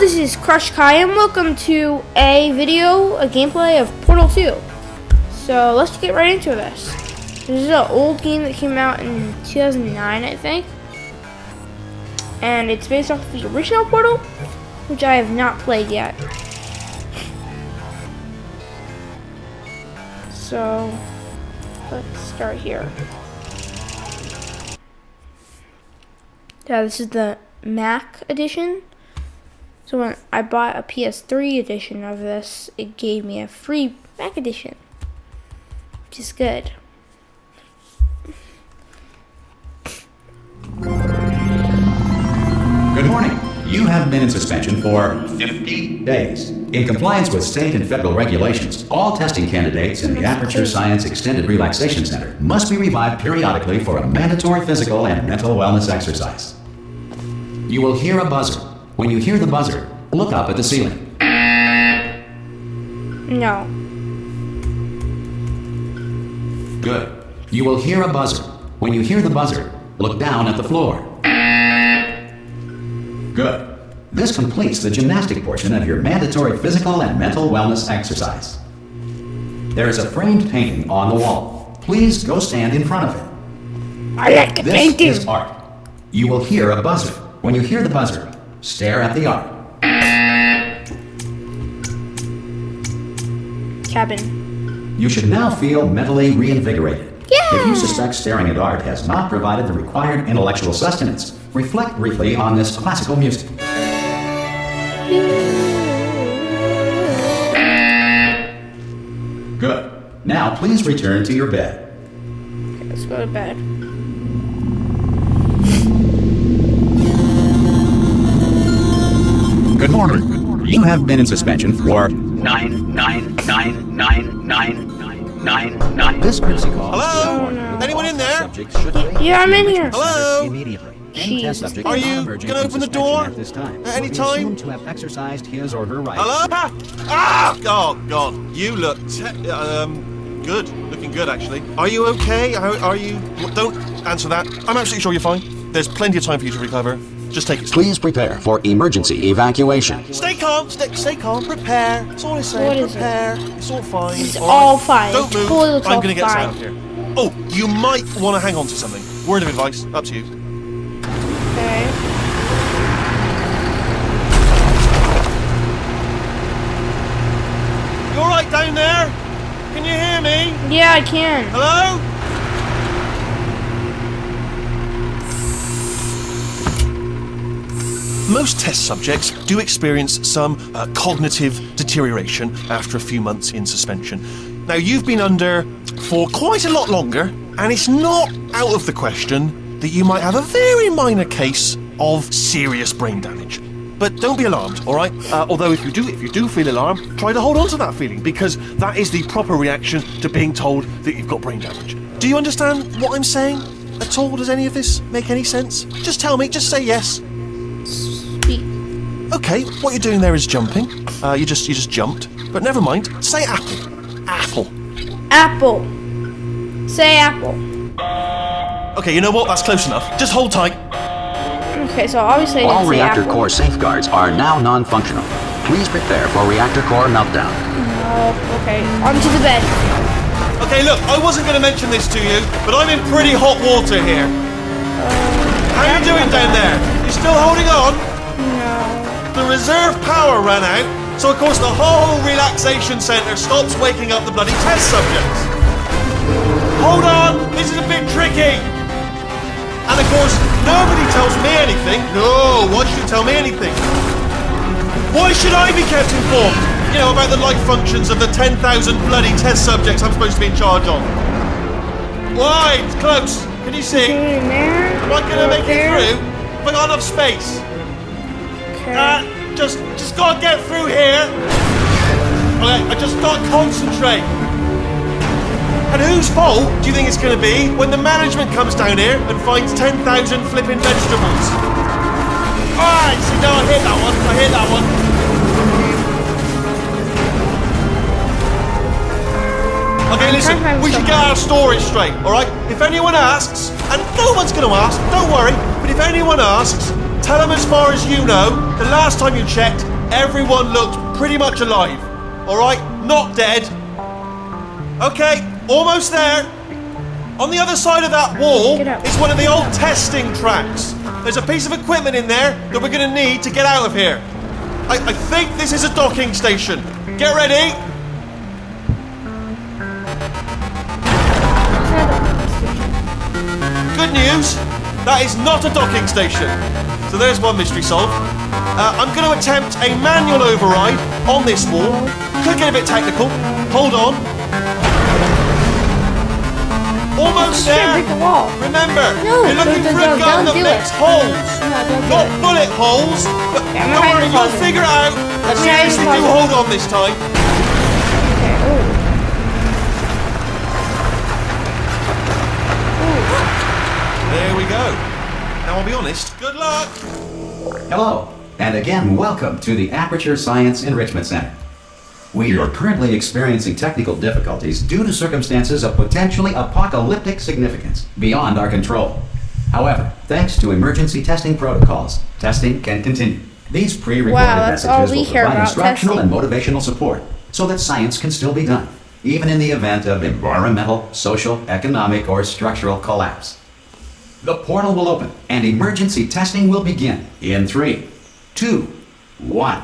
this is Crush Kai and welcome to a gameplay of Portal 2. So let's get right into this. This is an old game that came out in 2009, I think. And it's based off the original Portal, which I have not played yet. So let's start here. Yeah, this is the Mac edition. So when I bought a PS3 edition of this, it gave me a free Mac edition, which is good. Good morning. You have been in suspension for 50 days. In compliance with state and federal regulations, all testing candidates in the Aperture Science Extended Relaxation Center must be revived periodically for a mandatory physical and mental wellness exercise. You will hear a buzzer. When you hear the buzzer, look up at the ceiling. No. Good. You will hear a buzzer. When you hear the buzzer, look down at the floor. Good. This completes the gymnastic portion of your mandatory physical and mental wellness exercise. There is a framed painting on the wall. Please go stand in front of it. I like the painting. This is art. You will hear a buzzer. When you hear the buzzer, stare at the art. Cabin. You should now feel mentally reinvigorated. Yeah. If you suspect staring at art has not provided the required intellectual sustenance, reflect briefly on this classical music. Good. Now please return to your bed. Okay, let's go to bed. Good morning. You have been in suspension for 9999999. This courtesy call. Hello? Anyone in there? Yeah, I'm in here. Hello? Jesus. Are you gonna open the door at any time? To have exercised his or her right. Hello? Ah! Oh, God. You look good. Looking good, actually. Are you okay? Are you... Don't answer that. I'm absolutely sure you're fine. There's plenty of time for you to recover. Just take it slow. Please prepare for emergency evacuation. Stay calm. Stay calm. Prepare. That's all I say. What is Prepare. It's all fine. It's all fine. Don't move. Totally looks I'm all gonna get us fine. out of here. Oh, you might want to hang on to something. Word of advice. Up to you. Okay. You all right down there? Can you hear me? Yeah, I can. Hello? Most test subjects do experience some cognitive deterioration after a few months in suspension. Now, you've been under for quite a lot longer, and it's not out of the question that you might have a very minor case of serious brain damage. But don't be alarmed, all right? Although if you do feel alarmed, try to hold on to that feeling, because that is the proper reaction to being told that you've got brain damage. Do you understand what I'm saying at all? Does any of this make any sense? Just tell me, just say yes. Speak. Okay, what you're doing there is jumping. You just jumped. But never mind. Say apple. Apple. Apple. Say apple. Okay, you know what? That's close enough. Just hold tight. Okay, so obviously I All didn't say reactor apple. core safeguards are now non-functional. Please prepare for reactor core meltdown. Okay, onto the bed. Okay, look, I wasn't going to mention this to you, but I'm in pretty hot water here. How are you doing down there? You still holding on? No. The reserve power ran out, so of course the whole relaxation centre stops waking up the bloody test subjects. Hold on, this is a bit tricky. And of course, nobody tells me anything. No, why should you tell me anything? Why should I be kept informed? You know, about the life functions of the 10,000 bloody test subjects I'm supposed to be in charge of. Why? It's close. Can you see? In there. Am I gonna make it through? Have I got enough space? Okay. Just gotta get through here. Okay, I just gotta concentrate. And whose fault do you think it's gonna be when the management comes down here and finds 10,000 flipping vegetables? Alright, see now I hit that one. Okay, listen, we should get our story straight, alright? If anyone asks, and no one's gonna ask, don't worry, but if anyone asks, tell them as far as you know, the last time you checked, everyone looked pretty much alive. All right, not dead. Okay, almost there. On the other side of that wall Get out. is one of the old testing tracks. There's a piece of equipment in there that we're going to need to get out of here. I think this is a docking station. Get ready. Good news, that is not a docking station. So there's one mystery solved. I'm going to attempt a manual override on this wall. Could get a bit technical. Hold on. Almost Can't there. break the wall. Remember, No, you're looking for a gun that don't do makes it. holes. No, don't do Not it. bullet holes. But Yeah, I'm don't hiding worry, the you'll closet. figure it out. Let me hide in the Seriously, do closet. hold on this time. Okay, ooh. There we go. Now I'll be honest. Good luck. Hello, and again, welcome to the Aperture Science Enrichment Center. We are currently experiencing technical difficulties due to circumstances of potentially apocalyptic significance beyond our control. However, thanks to emergency testing protocols, testing can continue. These pre-recorded Wow, that's all messages we will hear provide about instructional testing. and motivational support so that science can still be done, even in the event of environmental, social, economic, or structural collapse. The portal will open and emergency testing will begin in 3, 2, 1.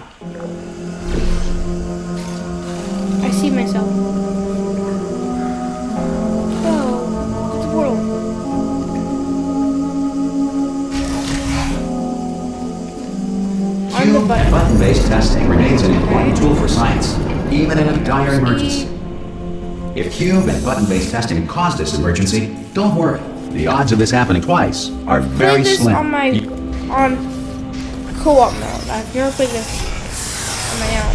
I see myself. Oh, it's a portal. On the Cube button. button-based testing remains an important tool for science, even in a dire emergency. If cube and button-based testing caused this emergency, don't worry. The odds of this happening twice are very Played this slim. on my co-op mode. I've never played this on my own.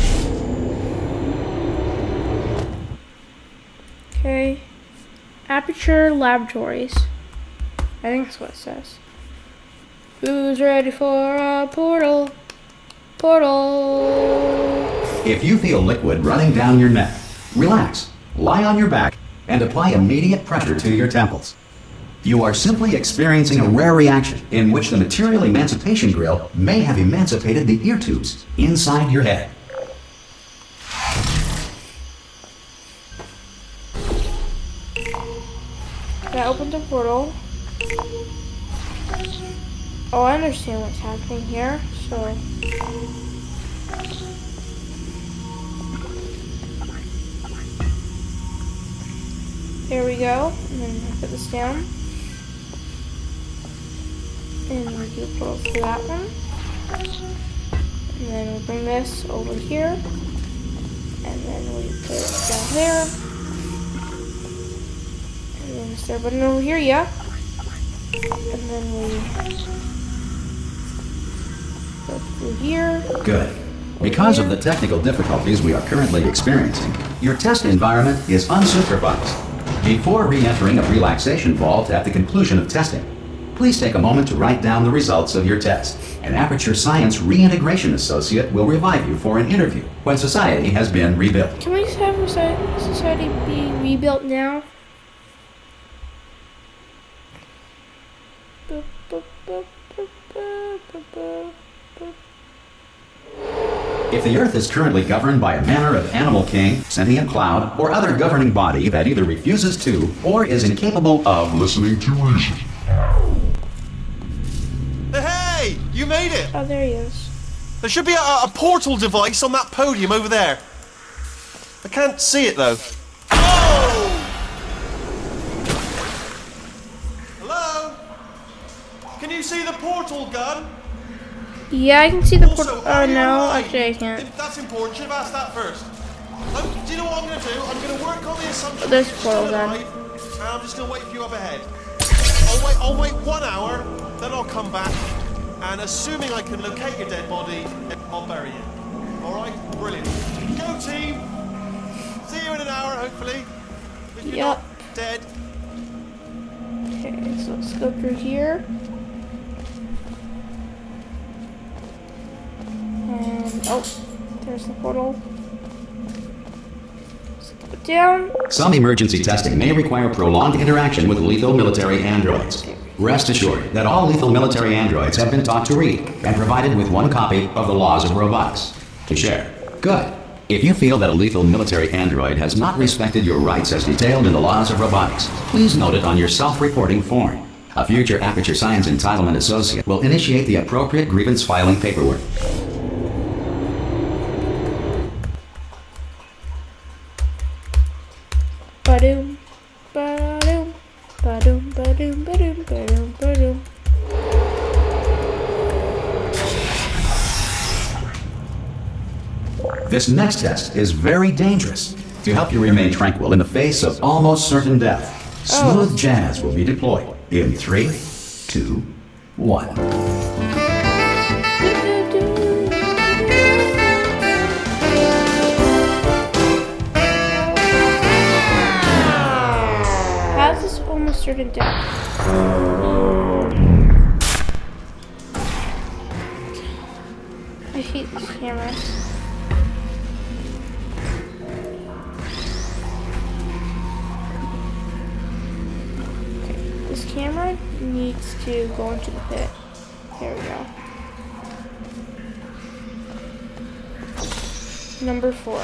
Okay. Aperture Laboratories. I think that's what it says. Who's ready for a portal? Portal. If you feel liquid running down your neck, relax, lie on your back, and apply immediate pressure to your temples. You are simply experiencing a rare reaction in which the material emancipation grill may have emancipated the ear tubes inside your head. That opens a portal. Oh, I understand what's happening here. So. There we go. And then I put this down. And we do a portal for that one. And then we bring this over here. And then we put it down there. And then the start button over here, yeah. And then we go through here. Good. Because of the technical difficulties we are currently experiencing, your test environment is unsupervised. Before re-entering a relaxation vault at the conclusion of testing, please take a moment to write down the results of your test. An Aperture Science Reintegration Associate will revive you for an interview when society has been rebuilt. Can we just have society be rebuilt now? Boop, boop, boop, boop, boop, boop, boop, boop. If the Earth is currently governed by a manner of animal king, sentient cloud, or other governing body that either refuses to or is incapable of listening to reason. Hey, you made it. Oh, there he is. There should be a portal device on that podium over there. I can't see it though. Oh! Hello? Can you see the portal gun? Yeah, I can see the Also, portal. are Oh you no, alive? actually I can't. That's important. Should have asked that first. Do you know what I'm going to do? I'm going to work on the assumption There's that you're portal still gun. alive, and I'm just going to wait for you up ahead. I'll wait 1 hour, then I'll come back, and assuming I can locate your dead body, I'll bury you. All right? Brilliant. Go team. See you in an hour, hopefully. If you're Yep. not dead. Okay, so let's go through here. And oh, there's the portal. Let's go down. Some emergency testing may require prolonged interaction with lethal military androids. Rest assured that all lethal military androids have been taught to read and provided with one copy of the laws of robotics. to share. Good. If you feel that a lethal military android has not respected your rights as detailed in the laws of robotics, please note it on your self-reporting form. A future Aperture Science Entitlement Associate will initiate the appropriate grievance filing paperwork. Ba-doom, ba-doom, ba-doom, ba-doom, ba-doom, ba-doom, ba-doom. This next test is very dangerous. To help you remain tranquil in the face of almost certain death, smooth jazz will be deployed in 3, 2, 1. How's this almost certain death? I hate these cameras. This camera needs to go into the pit. There we go. Number 4.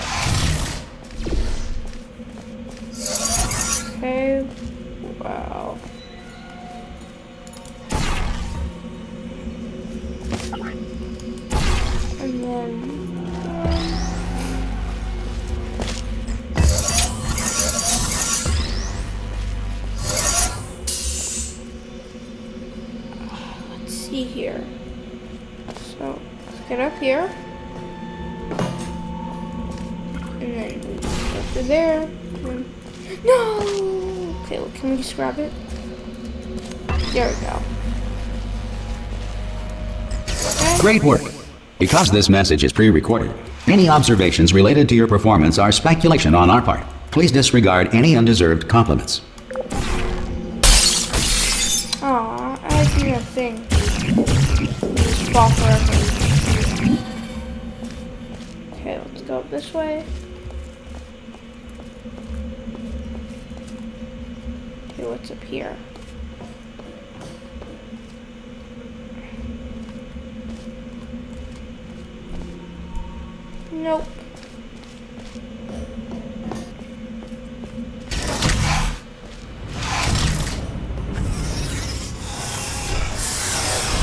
Okay. Wow. And then let's see here. So let's get up here. And then go through there. No! Okay, well, can we just grab it? There we go. Okay. Great work. Because this message is pre-recorded, any observations related to your performance are speculation on our part. Please disregard any undeserved compliments. Aw, I see a thing. Just fall forever. Okay, let's go up this way. Okay, what's up here? Nope.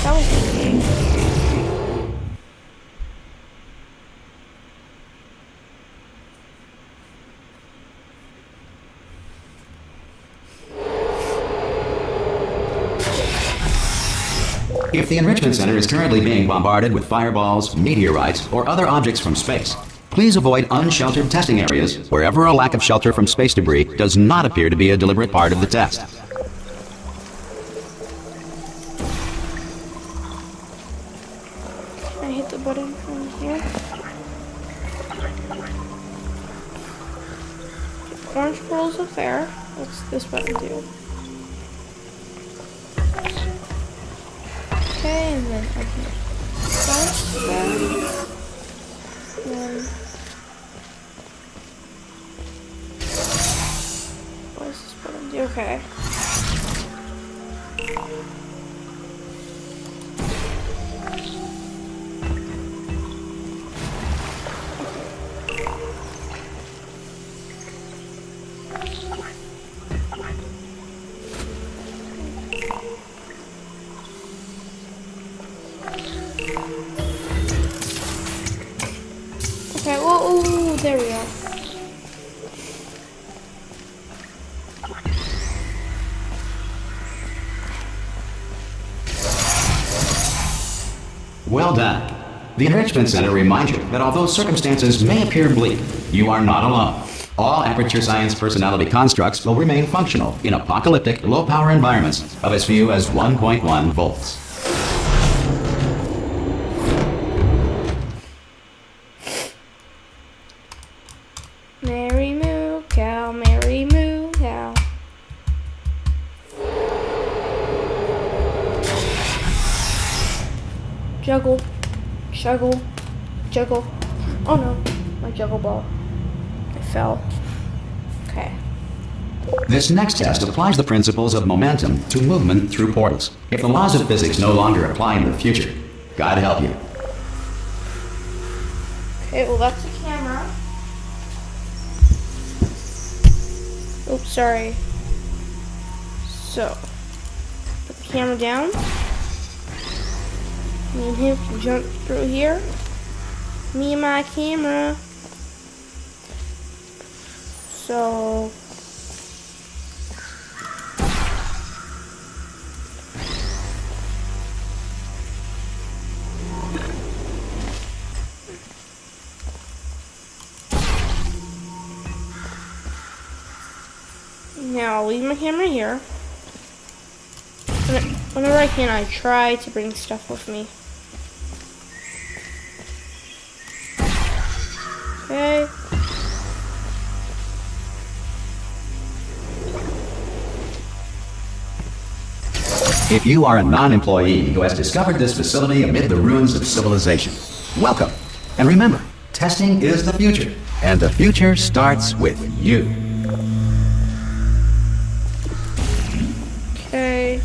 That was easy. If the Enrichment Center is currently being bombarded with fireballs, meteorites, or other objects from space, please avoid unsheltered testing areas wherever a lack of shelter from space debris does not appear to be a deliberate part of the test. I hit the button from here. Orange pearls up there. What's this button do? Okay, and then I can press that. Then what does this button do? Okay. Okay, well, ooh, there we go. Well done. The Enrichment Center reminds you that although circumstances may appear bleak, you are not alone. All Aperture Science personality constructs will remain functional in apocalyptic, low-power environments of as few as 1.1 volts. Mary moo cow, Mary moo cow. Juggle, juggle, juggle. Oh no, my juggle ball. It fell. Okay. This next test applies the principles of momentum to movement through portals. If the laws of physics no longer apply in the future, God help you. Okay, well that's the camera. Oops, sorry. So, put the camera down. Me and him can jump through here. Me and my camera. So, now I'll leave my camera here. Whenever I can, I try to bring stuff with me. Okay. If you are a non-employee who has discovered this facility amid the ruins of civilization, welcome. And remember, testing is the future, and the future starts with you. Okay.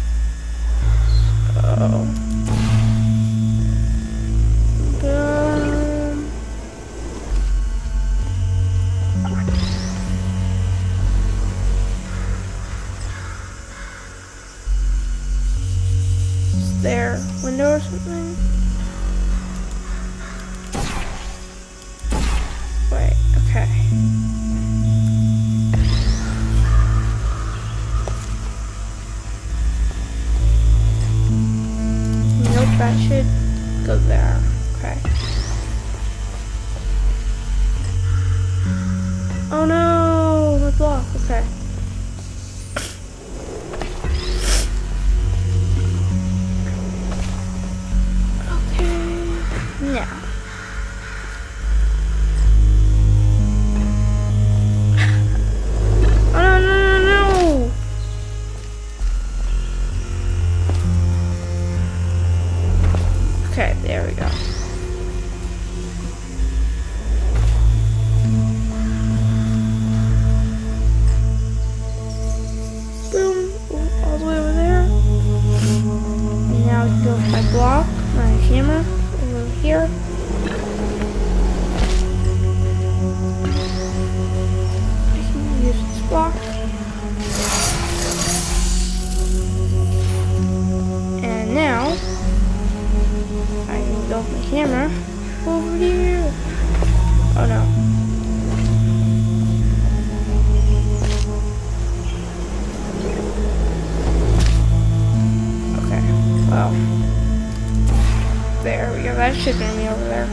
Is there a window or something? Wait, okay. Nope, that should go there. Okay. Oh no, my block. Okay. Okay. Now. Oh no, no, no, no. Okay, there we go. Boom, all the way over there. And now we can go with my block, my camera, over here. I can use this block. And now I can go with my camera over here. Oh no. Okay, well. There we go, that should bring me over there.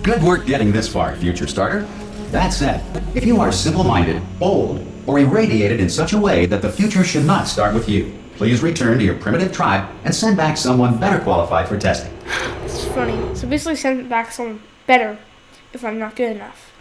Good work getting this far, future starter. That said, if you are simple-minded, bold, or irradiated in such a way that the future should not start with you, please return to your primitive tribe and send back someone better qualified for testing. It's funny. So basically send back someone better if I'm not good enough.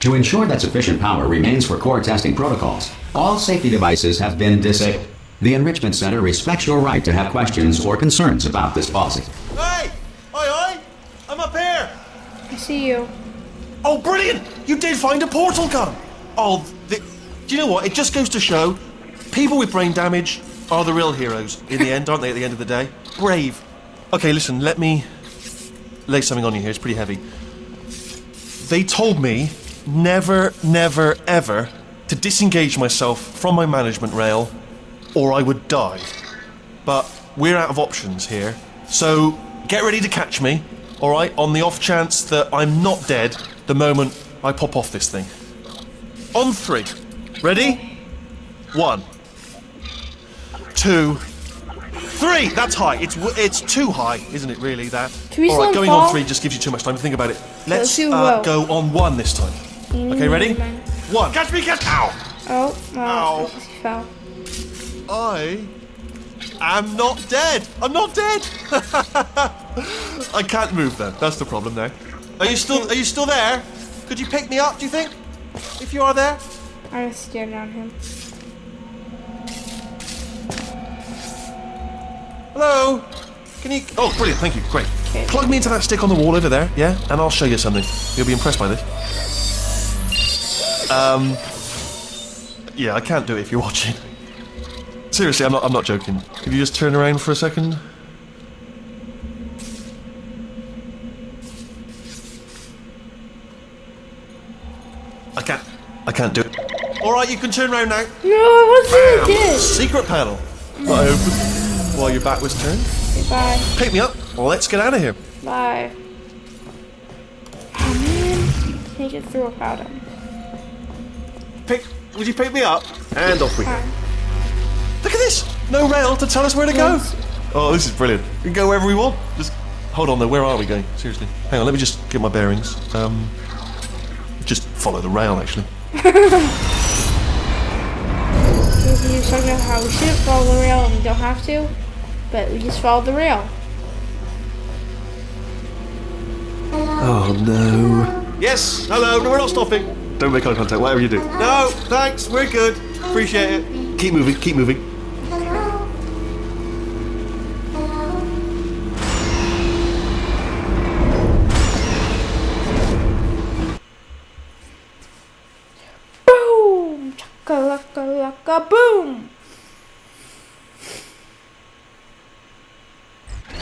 To ensure that sufficient power remains for core testing protocols, all safety devices have been disabled. The Enrichment Center respects your right to have questions or concerns about this policy. Hey! Oi, oi! I'm up here! I see you. Oh, brilliant! You did find a portal gun! Oh, do you know what? It just goes to show people with brain damage are the real heroes in the end, aren't they, at the end of the day? Brave. Okay, listen, let me lay something on you here. It's pretty heavy. They told me never, never, ever to disengage myself from my management rail or I would die. But we're out of options here. So get ready to catch me, alright, on the off chance that I'm not dead the moment I pop off this thing. On 3. Ready? 1, 2, 3! That's high. It's too high, isn't it, really, that? Can we still Alright, going fall? on 3 just gives you too much time to think about it. Let's do well. go on 1 this time. Okay, ready? 1. Catch me, catch! Ow! Oh, Ow. he fell. I am not dead. I'm not dead. I can't move then. That's the problem now. Are you still there? Could you pick me up, do you think? If you are there? I'm gonna stare down him. Hello? Can you... Oh, brilliant. Thank you. Great. Okay. Plug me into that stick on the wall over there, yeah? And I'll show you something. You'll be impressed by this. Yeah, I can't do it if you're watching. Seriously, I'm not joking. Could you just turn around for a second? I can't do it. Alright, you can turn around now. No, I wasn't doing it. Secret panel. I opened while your back was turned. Bye. Pick me up. Let's get out of here. Bye. Oh man, can't get through without him. Would you pick me up? And off we go. Fine. Look at this! No rail to tell us where to go. Yes. Oh, this is brilliant. We can go wherever we want. Just hold on though. Where are we going? Seriously. Hang on. Let me just get my bearings. Just follow the rail, actually. You talking about how we shouldn't follow the rail and we don't have to, but we just follow the rail. Oh no. Yes. Hello. No, we're not stopping. Don't make eye contact. Whatever you do. No. Thanks. We're good. Appreciate it. Keep moving. Keep moving. Boom! Chaka-laka-laka, boom!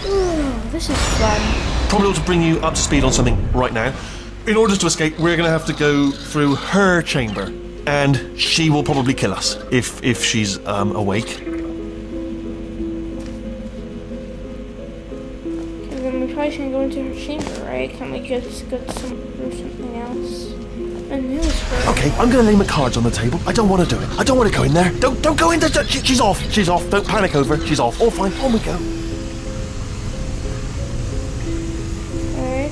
Ooh, this is fun. Probably ought to bring you up to speed on something right now. In order to escape, we're going to have to go through her chamber, and she will probably kill us if she's awake. And then we probably shouldn't go into her chamber, right? Can we just go to something else? A news for Okay, I'm going to lay my cards on the table. I don't want to do it. I don't want to go in there. Don't go in there. She's off. She's off. Don't panic over her. She's off. All fine. On we go. Okay.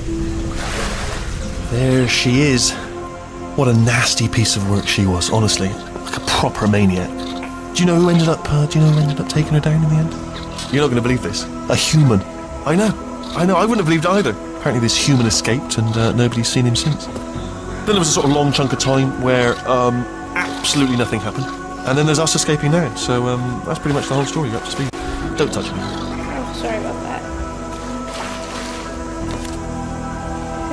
There she is. What a nasty piece of work she was, honestly. Like a proper maniac. Do you know who ended up taking her down in the end? You're not going to believe this. A human. I know. I wouldn't have believed either. Apparently this human escaped and nobody's seen him since. Then there was a sort of long chunk of time where absolutely nothing happened. And then there's us escaping now. So that's pretty much the whole story. You're up to speed. Don't touch me. Oh, sorry about that.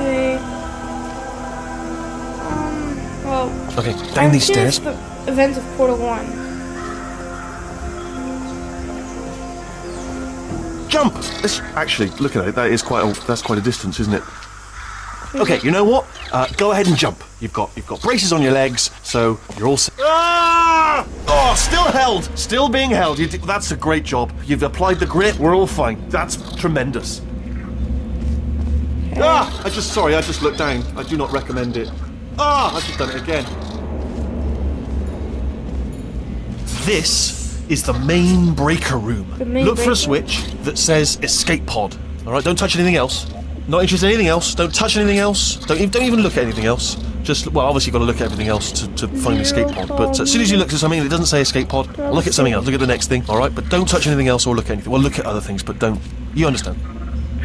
Okay. Well. Okay, down these stairs. The events of Portal 1. Jump! Actually, look at it. That's quite a distance, isn't it? Okay, you know what? Go ahead and jump. You've got braces on your legs, so you're all set. Ah! Oh, still held. Still being held. That's a great job. You've applied the grit. We're all fine. That's tremendous. Okay. Ah! I just looked down. I do not recommend it. Ah! I've just done it again. This is the main breaker room. Look for a switch that says escape pod. All right, don't touch anything else. Not interested in anything else. Don't touch anything else. Don't even look at anything else. Just, well, obviously you've got to look at everything else to find escape pod. But as soon as you look at something that doesn't say escape pod, look at something else. Look at the next thing, all right? But don't touch anything else or look at anything. Well, look at other things, but don't. You understand?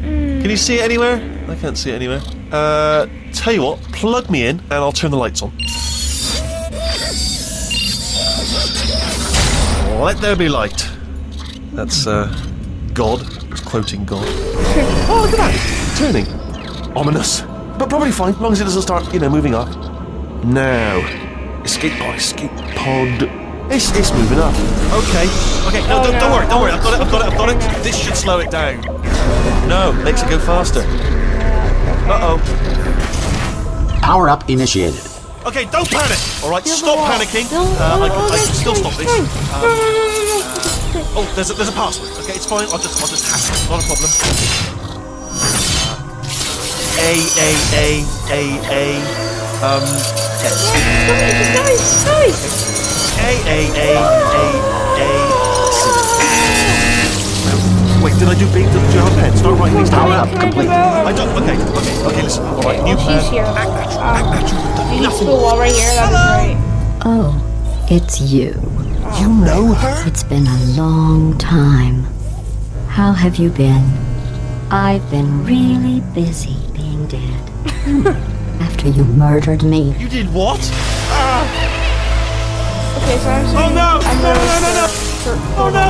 Can you see it anywhere? I can't see it anywhere. Tell you what, plug me in and I'll turn the lights on. Let there be light. That's, God. It's quoting God. Oh, look at that! Turning. Ominous. But probably fine, as long as it doesn't start, moving up. Now. Escape pod. It's moving up. Okay. No, don't worry. I've got it. This should slow it down. No, makes it go faster. Uh-oh. Power up initiated. Okay, don't panic! Alright, stop panicking. I can still stop this. Oh, there's a password. Okay, it's fine. I'll just hack it. Not a problem. Wait, did I do B? Did you have a pen? Start writing these down. Power up complete. I don't. Okay, listen. Alright, new plan. She's here. Act natural. You need to go wall right here. That'd be great. Oh, it's you. You know her? It's been a long time. How have you been? I've been really busy being dead. After you murdered me. You did what? Okay, so I'm Oh no!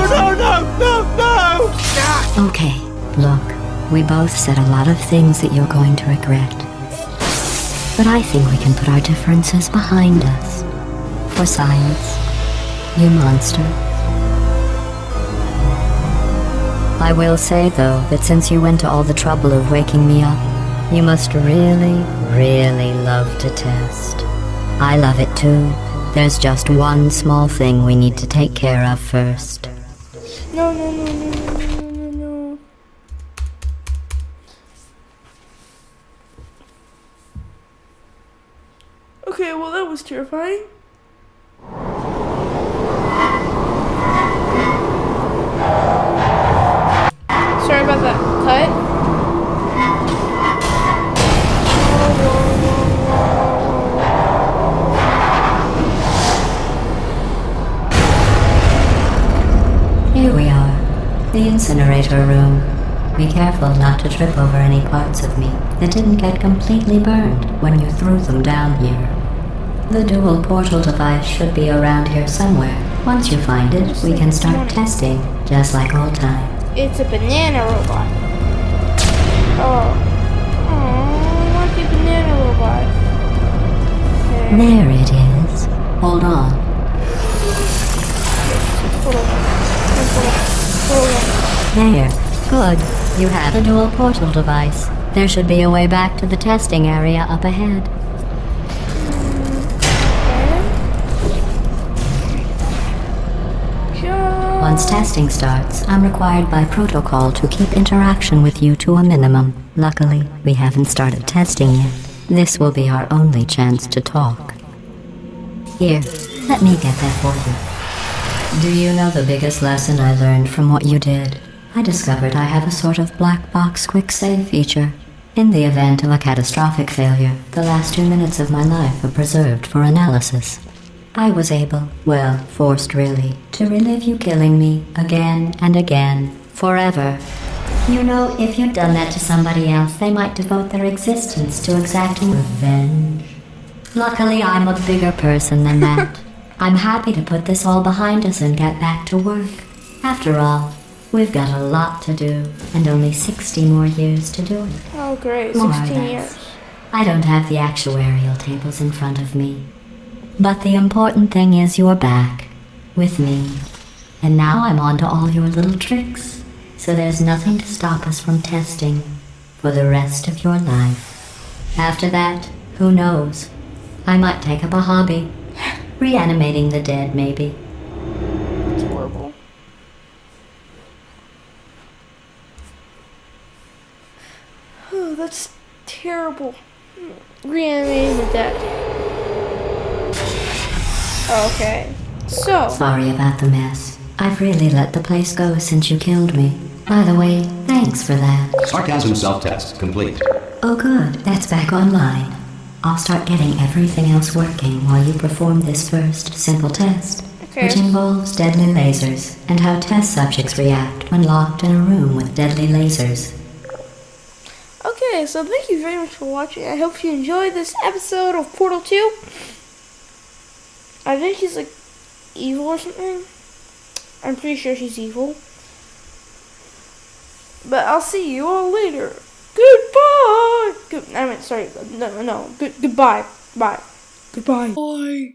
No! Okay, look, we both said a lot of things that you're going to regret. But I think we can put our differences behind us. For science you monster. I will say, though, that since you went to all the trouble of waking me up, you must really, really love to test. I love it too. There's just one small thing we need to take care of first. No, no, no, no, no, no, no, no. Okay, well that was terrifying. Sorry about that cut. Here we are, the incinerator room. Be careful not to trip over any parts of me that didn't get completely burned when you threw them down here. The dual portal device should be around here somewhere. Once you find it, we can start testing, just like old times. It's a banana robot. Oh, I want the banana robot. Okay. There it is. Hold on. Hold on. There. Good. You have a dual portal device. There should be a way back to the testing area up ahead. Once testing starts, I'm required by protocol to keep interaction with you to a minimum. Luckily, we haven't started testing yet. This will be our only chance to talk. Here, let me get that for you. Do you know the biggest lesson I learned from what you did? I discovered I have a sort of black box quick save feature. In the event of a catastrophic failure, the last 2 minutes of my life are preserved for analysis. I was able, well, forced really, to relive you killing me again and again, forever. You know, if you'd done that to somebody else, they might devote their existence to exacting revenge. Luckily, I'm a bigger person than that. I'm happy to put this all behind us and get back to work. After all, we've got a lot to do, and only 60 more years to do it. Oh, great. More or 16 less. years. I don't have the actuarial tables in front of me. But the important thing is you're back, with me. And now I'm on to all your little tricks, so there's nothing to stop us from testing for the rest of your life. After that, who knows? I might take up a hobby. Reanimating the dead, maybe. It's horrible. Oh, that's terrible. Reanimating the dead. Okay. So. Sorry about the mess. I've really let the place go since you killed me. By the way, thanks for that. Sarcasm self-test complete. Oh good, that's back online. I'll start getting everything else working while you perform this first simple test, Okay. which involves deadly lasers and how test subjects react when locked in a room with deadly lasers. Okay, so thank you very much for watching. I hope you enjoyed this episode of Portal 2. I think she's like evil or something. I'm pretty sure she's evil. But I'll see you all later. Goodbye. Goodbye. Bye. Goodbye. Bye.